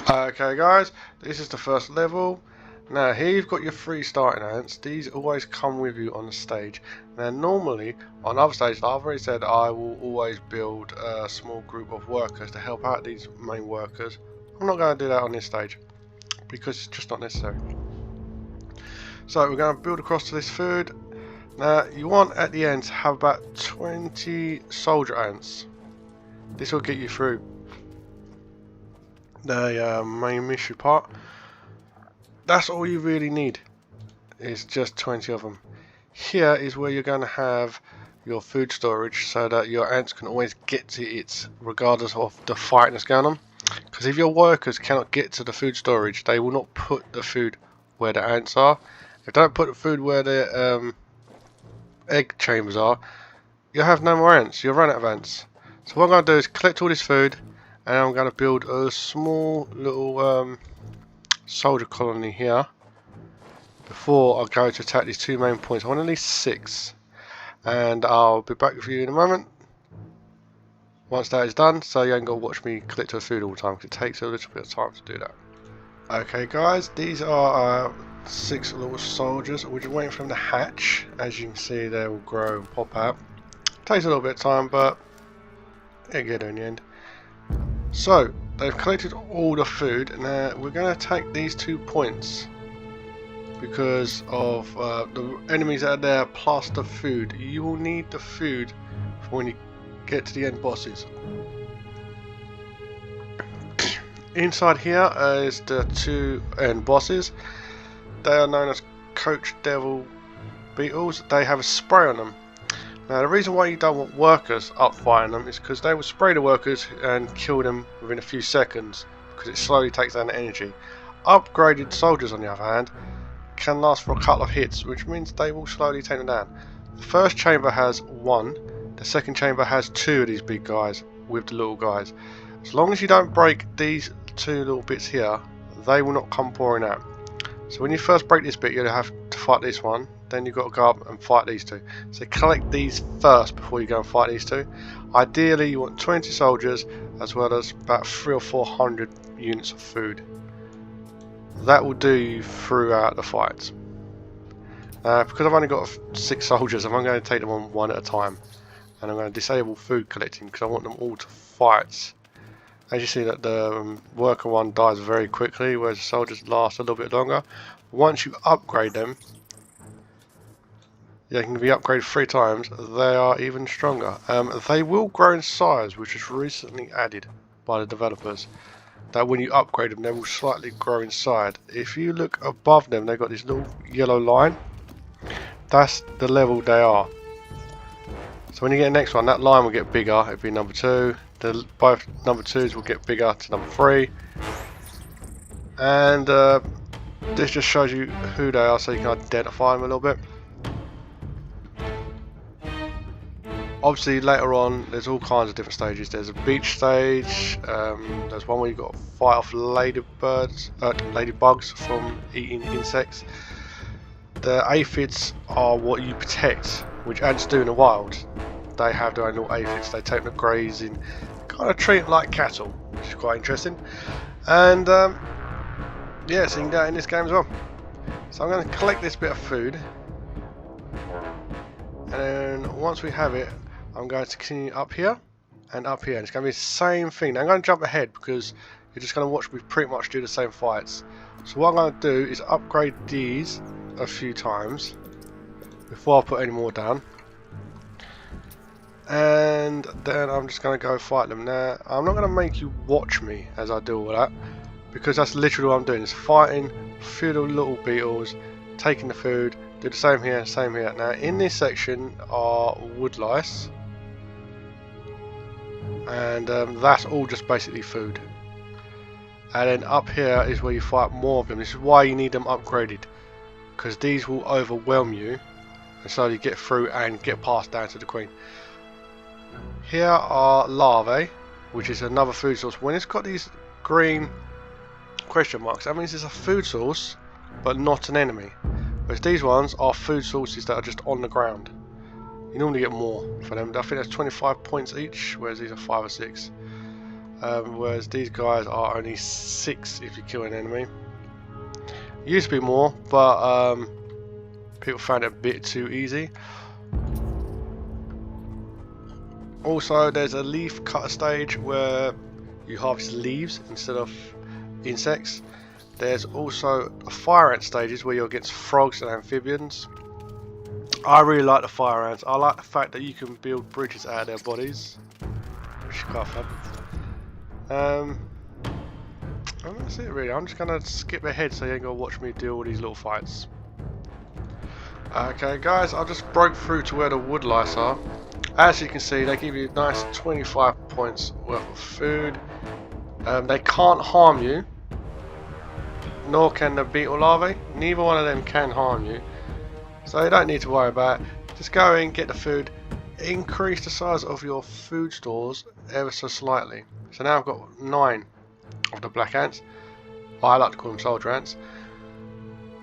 Okay guys, this is the first level. Now here you've got your 3 starting ants. These always come with you on the stage. Now normally on other stages, I've already said I will always build a small group of workers to help out these main workers. I'm not going to do that on this stage because it's just not necessary. So we're going to build across to this food. Now you want at the end to have about 20 soldier ants. This will get you through the main mission part. That's all you really need, is just 20 of them. Here is where you're going to have your food storage so that your ants can always get to it regardless of the fight that's going on. Because if your workers cannot get to the food storage, they will not put the food where the ants are. If they don't put the food where the egg chambers are, you'll have no more ants, you'll run out of ants. So what I'm going to do is collect all this food, and I'm going to build a small little soldier colony here before I go to attack these 2 main points. I want at least 6, and I'll be back with you in a moment once that is done, so you ain't got to watch me collect the food all the time because it takes a little bit of time to do that. Okay guys, these are 6 little soldiers. We're just waiting for them to hatch. As you can see, they will grow and pop out. Takes a little bit of time, but it'll get there in the end. So they've collected all the food. Now we're going to attack these 2 points because of the enemies that are there plus the food. You will need the food for when you get to the end bosses. Inside here is the 2 end bosses. They are known as Coach Devil Beetles. They have a spray on them. Now the reason why you don't want workers up fighting them is because they will spray the workers and kill them within a few seconds because it slowly takes down the energy. Upgraded soldiers on the other hand can last for a couple of hits, which means they will slowly take them down. The first chamber has 1, the second chamber has 2 of these big guys with the little guys. As long as you don't break these 2 little bits here, they will not come pouring out. So when you first break this bit, you'll have to fight this one. Then you've got to go up and fight these 2. So collect these first before you go and fight these 2. Ideally you want 20 soldiers as well as about 300 or 400 units of food. That will do you throughout the fights. Because I've only got 6 soldiers, I'm going to take them on one at a time. And I'm going to disable food collecting because I want them all to fight. As you see that the worker one dies very quickly, whereas the soldiers last a little bit longer. Once you upgrade them, they can be upgraded 3 times, they are even stronger. They will grow in size, which is recently added by the developers. That when you upgrade them, they will slightly grow inside. If you look above them, they've got this little yellow line. That's the level they are. So when you get the next one, that line will get bigger, it'll be number 2. Both number 2s will get bigger to number 3. And this just shows you who they are so you can identify them a little bit. Obviously later on there's all kinds of different stages. There's a beach stage, there's one where you've got to fight off ladybugs from eating insects. The aphids are what you protect, which ants do in the wild. They have their own little aphids, they take them to grazing, kind of treat them like cattle, which is quite interesting. And yeah, so you can do that in this game as well. So I'm going to collect this bit of food, and then once we have it, I'm going to continue up here and up here. And it's going to be the same thing. Now I'm going to jump ahead because you're just going to watch me pretty much do the same fights. So what I'm going to do is upgrade these a few times before I put any more down. And then I'm just going to go fight them. Now I'm not going to make you watch me as I do all that, because that's literally what I'm doing, is fighting a few little beetles, taking the food, do the same here, same here. Now in this section are wood lice, and that's all just basically food. And then up here is where you fight more of them. This is why you need them upgraded, because these will overwhelm you and slowly get through and get passed down to the queen. Here are larvae, which is another food source. When it's got these green question marks, that means it's a food source but not an enemy. Whereas these ones are food sources that are just on the ground. You normally get more for them. I think that's 25 points each, whereas these are 5 or 6. whereas these guys are only 6 if you kill an enemy. Used to be more, but people found it a bit too easy. Also, there's a leaf cutter stage where you harvest leaves instead of insects. There's also fire ant stages where you're against frogs and amphibians. I really like the fire ants. I like the fact that you can build bridges out of their bodies, which is quite fun. And that's it really. I'm just going to skip ahead so you ain't going to watch me do all these little fights. Okay guys, I just broke through to where the wood lice are. As you can see, they give you nice 25 points worth of food. They can't harm you, nor can the beetle larvae. Neither one of them can harm you, so you don't need to worry about it. Just go in, get the food, increase the size of your food stores ever so slightly. So now I've got 9 of the black ants. I like to call them soldier ants.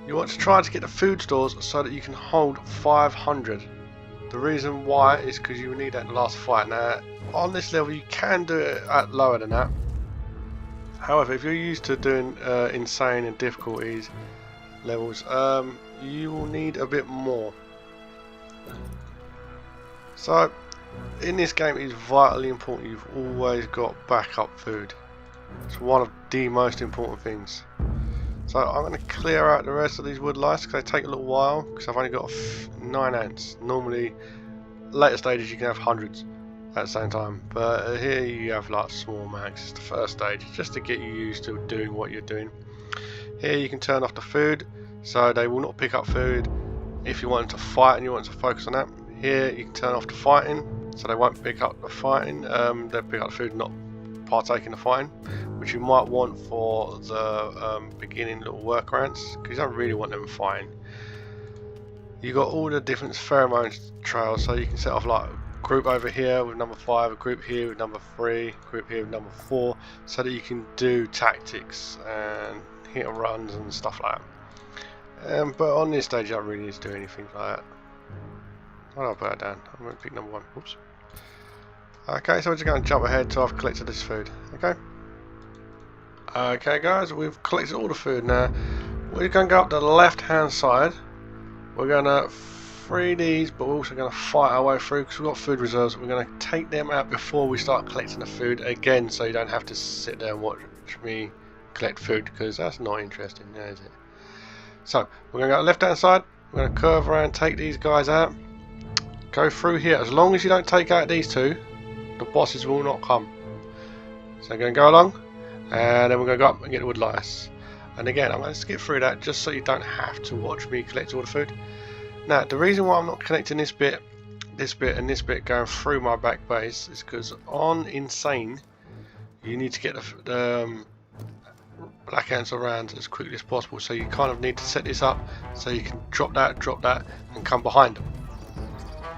You want to try to get the food stores so that you can hold 500. The reason why is because you need that in the last fight. Now on this level you can do it at lower than that. However, if you're used to doing insane and difficulties levels, you will need a bit more. So in this game it is vitally important you've always got backup food. It's one of the most important things. So I'm going to clear out the rest of these wood lice because they take a little while, because I've only got 9 ants. Normally later stages you can have hundreds at the same time, but here you have like small amounts. It's the first stage, just to get you used to doing what you're doing. Here you can turn off the food so they will not pick up food. If you want them to fight and you want to focus on that, here you can turn off the fighting so they won't pick up the fighting. They'll pick up the food, not partake in the fighting, which you might want for the beginning little worker ants, because you don't really want them fighting. You got all the different pheromone trails, so you can set off like a group over here with number 5, a group here with number 3, a group here with number 4, so that you can do tactics and hit and runs and stuff like that. But on this stage, you don't really need to do anything like that. I'll put that down. I'm going to pick number 1. Oops. Okay, so we're just going to jump ahead till I've collected this food. Okay. Okay, guys, we've collected all the food now. We're going to go up the left-hand side. We're going to free these, but we're also going to fight our way through because we've got food reserves. We're going to take them out before we start collecting the food again, so you don't have to sit there and watch me collect food, because that's not interesting, now is it? So we're going to go to the left-hand side. We're going to curve around, take these guys out, go through here. As long as you don't take out these two, the bosses will not come. So I'm going to go along, and then we're going to go up and get the wood lice. And again, I'm going to skip through that just so you don't have to watch me collect all the food. Now, the reason why I'm not connecting this bit, and this bit going through my back base is because on Insane, you need to get the black ants around as quickly as possible. So you kind of need to set this up so you can drop that, and come behind them,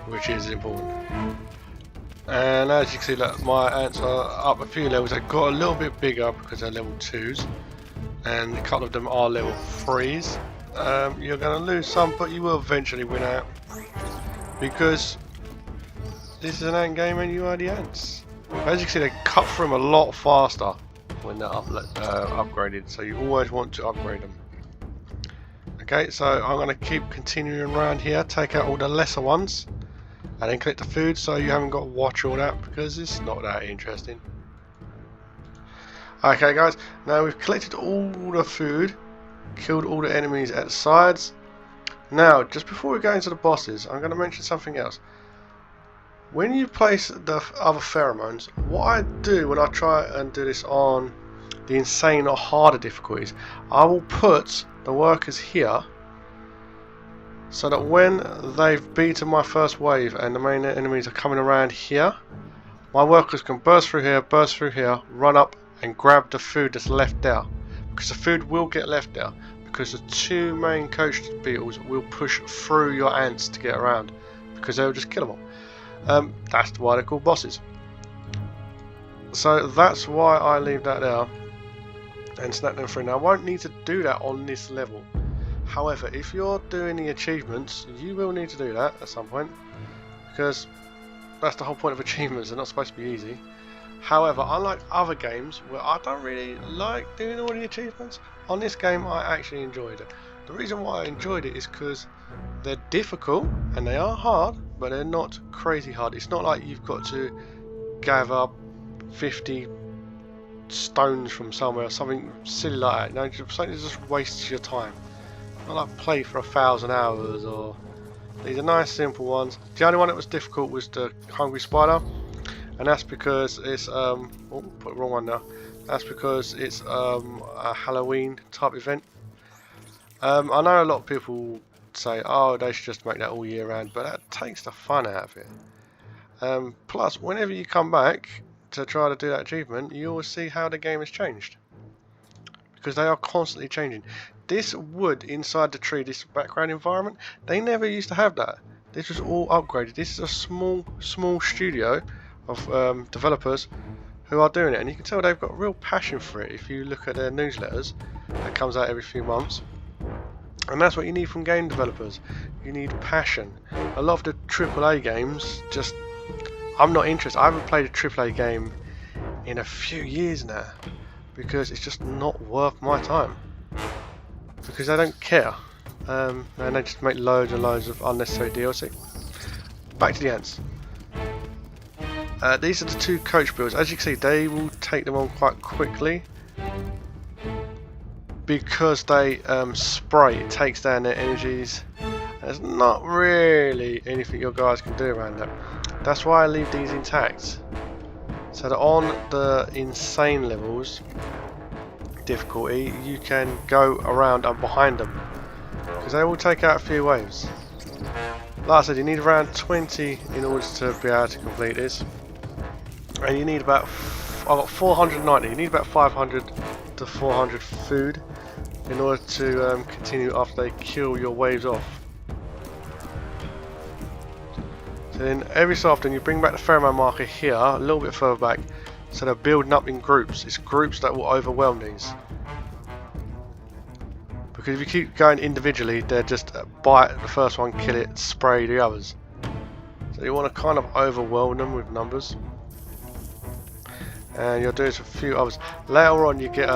which is important. And as you can see, look, my ants are up a few levels. They've got a little bit bigger because they're level 2s, and a couple of them are level 3s. You're going to lose some, but you will eventually win out, because this is an ant game and you are the ants. As you can see, they cut through them a lot faster when they're upgraded, so you always want to upgrade them. Okay, so I'm going to keep continuing around here, take out all the lesser ones, and then collect the food, so you haven't got to watch all that because it's not that interesting. Okay guys, now we've collected all the food, killed all the enemies at the sides. Now, just before we go into the bosses, I'm going to mention something else. When you place the other pheromones, what I do when I try and do this on the insane or harder difficulties, I will put the workers here, so that when they've beaten my first wave and the main enemies are coming around here, my workers can burst through here, run up and grab the food that's left there. Because the food will get left there, because the 2 main coach beetles will push through your ants to get around, because they'll just kill them all. That's why they're called bosses. So that's why I leave that there and snap them through. Now I won't need to do that on this level. However, if you're doing the achievements, you will need to do that at some point, because that's the whole point of achievements. They're not supposed to be easy. However, unlike other games where I don't really like doing all the achievements, on this game I actually enjoyed it. The reason why I enjoyed it is because they're difficult and they are hard, but they're not crazy hard. It's not like you've got to gather 50 stones from somewhere or something silly like that. You know, something that just wastes your time. Not like play for 1,000 hours, or these are nice simple ones. The only one that was difficult was the hungry spider, and that's because it's oh, put the wrong one now. That's because it's a Halloween type event. I know a lot of people say, oh, they should just make that all year round, but that takes the fun out of it. Plus, whenever you come back to try to do that achievement, you will see how the game has changed, because they are constantly changing. This wood inside the tree, this background environment, they never used to have that. This was all upgraded. This is a small studio of developers who are doing it, and you can tell they've got real passion for it if you look at their newsletters that comes out every few months. And that's what you need from game developers. You need passion. A lot of the AAA games, just, I'm not interested. I haven't played a AAA game in a few years now, because it's just not worth my time, because they don't care, and they just make loads and loads of unnecessary DLC. Back to the ants. These are the two coach builds. As you can see, they will take them on quite quickly because they spray. It takes down their energies. There's not really anything your guys can do around that. That's why I leave these intact, so that on the insane levels difficulty you can go around and behind them, because they will take out a few waves. Like I said, you need around 20 in order to be able to complete this, and you need about, I've got 490, you need about 500 to 400 food in order to continue after they kill your waves off. So then every so often you bring back the pheromone marker here, a little bit further back, so they're building up in groups. It's groups that will overwhelm these. Because if you keep going individually, they're just bite the first one, kill it, spray the others. So you want to kind of overwhelm them with numbers. And you'll do this with a few others. Later on you get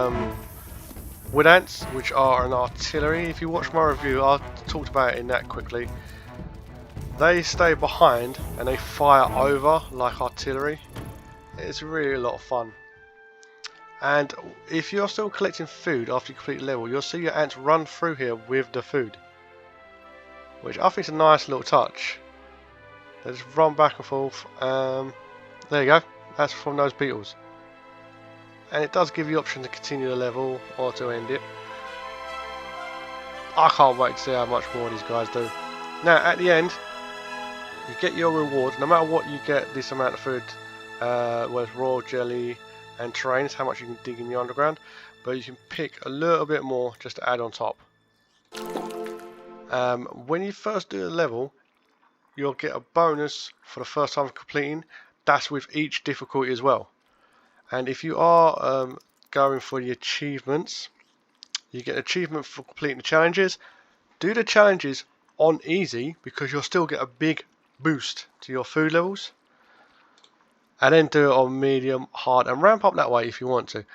wood ants, which are an artillery. If you watch my review, I talked about it in that quickly. They stay behind and they fire over like artillery. It's really a lot of fun. And if you're still collecting food after you complete the level, you'll see your ants run through here with the food, which I think is a nice little touch. They just run back and forth. There you go. That's from those beetles. And it does give you the option to continue the level or to end it. I can't wait to see how much more these guys do. Now at the end, you get your reward. No matter what you get, this amount of food, with raw jelly and terrain, is how much you can dig in the underground. But you can pick a little bit more just to add on top. When you first do the level, you'll get a bonus for the first time completing. That's with each difficulty as well. And if you are going for the achievements, you get an achievement for completing the challenges. Do the challenges on easy, because you'll still get a big boost to your food levels. And then do it on medium, hard, and ramp up that way if you want to.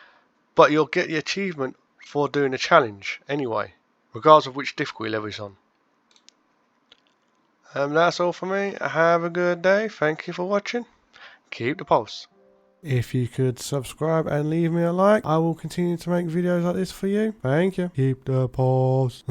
But you'll get the achievement for doing the challenge anyway, regardless of which difficulty level it's on. That's all for me. Have a good day. Thank you for watching. Keep the pulse. If you could subscribe and leave me a like, I will continue to make videos like this for you. Thank you. Keep the pulse.